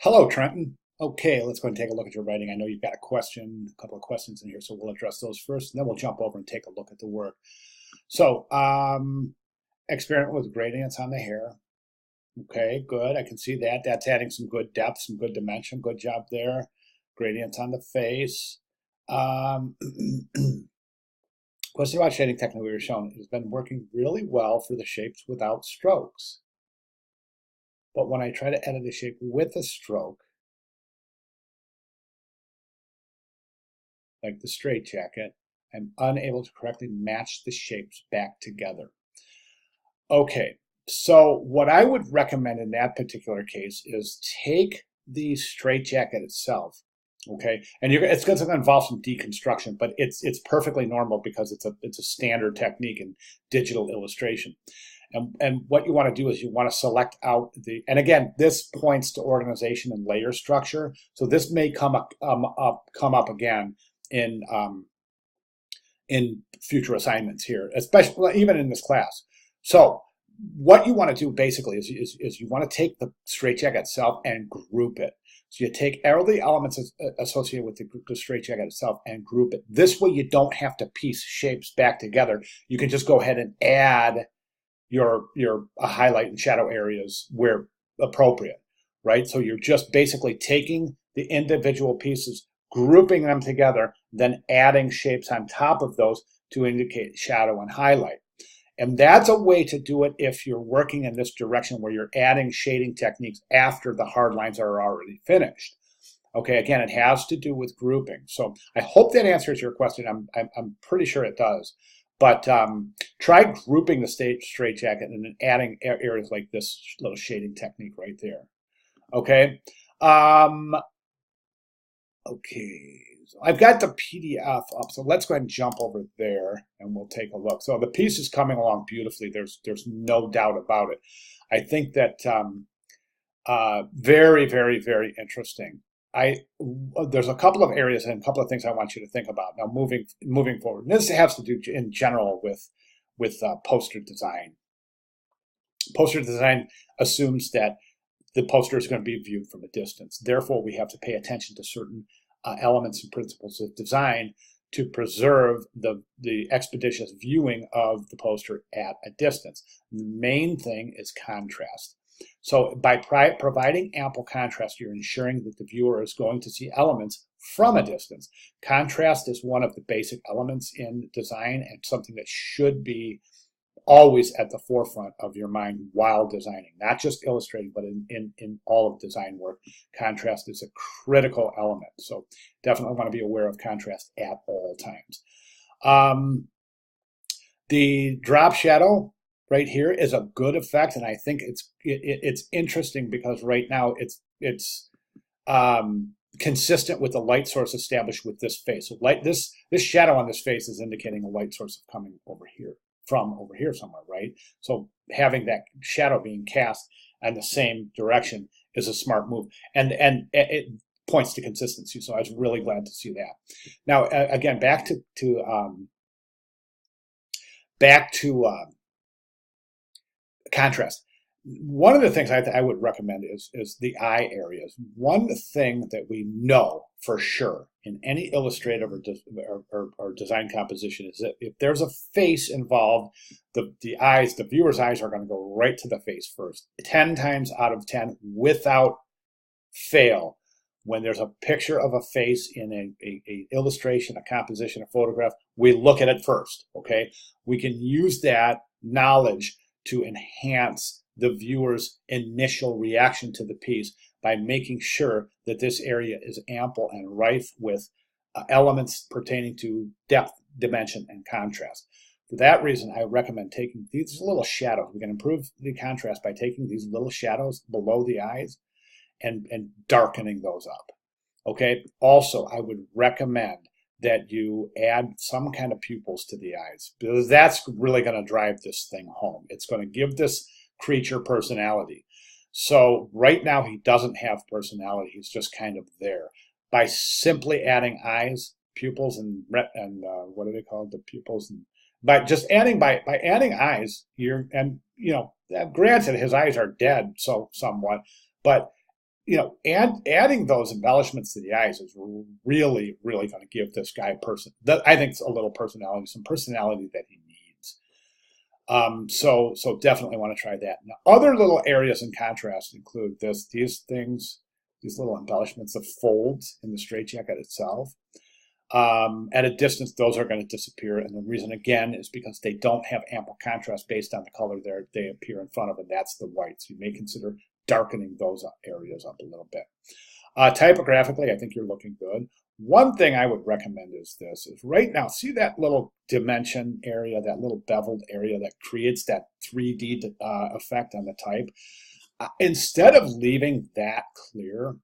Hello, Trenton. Okay, let's go and take a look at your writing. I know you've got a couple of questions in here, so we'll address those first, and then we'll jump over and take a look at the work. So, experiment with gradients on the hair. Okay, good. I can see that. That's adding some good depth, some good dimension. Good job there. Gradients on the face. Um, Question about shading technique we were shown. It has been working really well for the shapes without strokes. But when I try to edit a shape with a stroke, like the straitjacket, I'm unable to correctly match the shapes back together. Okay, so what I would recommend in that particular case is take the straitjacket itself, okay, and it's going to involve some deconstruction, but it's perfectly normal because it's a standard technique in digital illustration. And what you want to do is you want to select out and again, this points to organization and layer structure. So this may come up again in future assignments here, especially even in this class. So what you want to do basically is you want to take the straitjacket itself and group it. So you take all the elements associated with the straitjacket itself and group it. This way you don't have to piece shapes back together. You can just go ahead and add your highlight and shadow areas where appropriate, right? So you're just basically taking the individual pieces, grouping them together, then adding shapes on top of those to indicate shadow and highlight. And that's a way to do it if you're working in this direction where you're adding shading techniques after the hard lines are already finished. Okay, again, it has to do with grouping. So I hope that answers your question. I'm pretty sure it does. But try grouping the straitjacket and then adding areas like this little shading technique right there. Okay. Okay. So I've got the PDF up, so let's go ahead and jump over there and we'll take a look. So the piece is coming along beautifully. There's no doubt about it. I think that very, very, very interesting. There's a couple of areas and a couple of things I want you to think about now moving forward. And this has to do in general with poster design. Poster design assumes that the poster is going to be viewed from a distance. Therefore, we have to pay attention to certain elements and principles of design to preserve the expeditious viewing of the poster at a distance. The main thing is contrast. So by providing ample contrast, you're ensuring that the viewer is going to see elements from a distance. Contrast is one of the basic elements in design and something that should be always at the forefront of your mind while designing, not just illustrating, but in all of design work. Contrast is a critical element. So definitely want to be aware of contrast at all times. The drop shadow right here is a good effect, and I think it's interesting because right now it's consistent with the light source established with this face. So this shadow on this face is indicating a light source coming over here from over here somewhere, right? So having that shadow being cast in the same direction is a smart move, and it points to consistency. So I was really glad to see that. Now again, back to contrast. One of the things I would recommend is the eye areas. One thing that we know for sure in any illustrative or design composition is that if there's a face involved, the viewer's eyes are going to go right to the face first. 10 times out of 10, without fail, when there's a picture of a face in a illustration, a composition, a photograph, we look at it first, okay? We can use that knowledge to enhance the viewer's initial reaction to the piece by making sure that this area is ample and rife with elements pertaining to depth, dimension, and contrast. For that reason, I recommend taking these little shadows. We can improve the contrast by taking these little shadows below the eyes and darkening those up. Okay. Also, I would recommend that you add some kind of pupils to the eyes, because that's really going to drive this thing home. It's going to give this creature personality. So right now he doesn't have personality. He's just kind of there. By simply adding eyes, pupils, and what are they called? The pupils. And by just adding by adding eyes, granted his eyes are dead, so somewhat, but adding those embellishments to the eyes is really, really going to give this guy I think it's a little personality, some personality that he needs. So definitely want to try that. Now, other little areas in contrast include these little embellishments of folds in the straitjacket itself. At a distance, those are going to disappear, and the reason again is because they don't have ample contrast based on the color they appear in front of, and that's the white. So you may consider darkening those areas up a little bit. Typographically, I think you're looking good. One thing I would recommend is right now, see that little dimension area, that little beveled area that creates that 3D effect on the type. Instead of leaving that clear,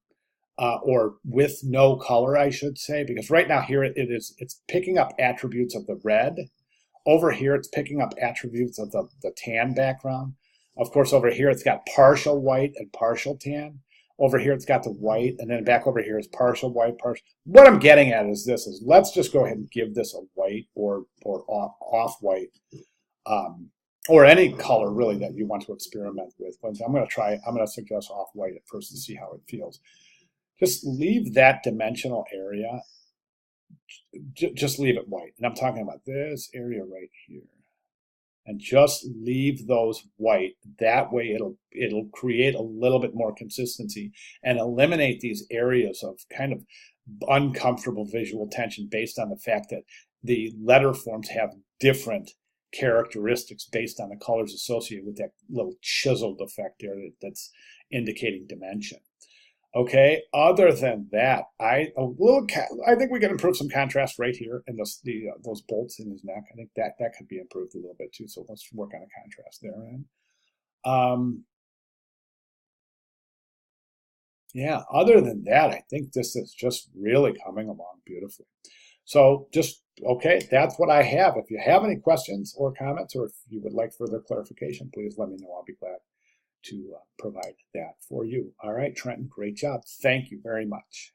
or with no color, I should say, because right now here it's picking up attributes of the red. Over here, it's picking up attributes of the tan background. Of course, over here, it's got partial white and partial tan. Over here, it's got the white, and then back over here is partial white, partial. What I'm getting at is let's just go ahead and give this a white or off-white, or any color really that you want to experiment with. But I'm going to suggest off-white at first to see how it feels. Just leave that dimensional area, just leave it white. And I'm talking about this area right here. And just leave those white. That way it'll create a little bit more consistency and eliminate these areas of kind of uncomfortable visual tension based on the fact that the letter forms have different characteristics based on the colors associated with that little chiseled effect there that's indicating dimension. Okay, other than that, I think we can improve some contrast right here in those bolts in his neck. I think that could be improved a little bit too. So let's work on a contrast there. Yeah, other than that, I think this is just really coming along beautifully. So okay, that's what I have. If you have any questions or comments, or if you would like further clarification, please let me know. I'll be glad to provide that for you. All right, Trenton, great job. Thank you very much.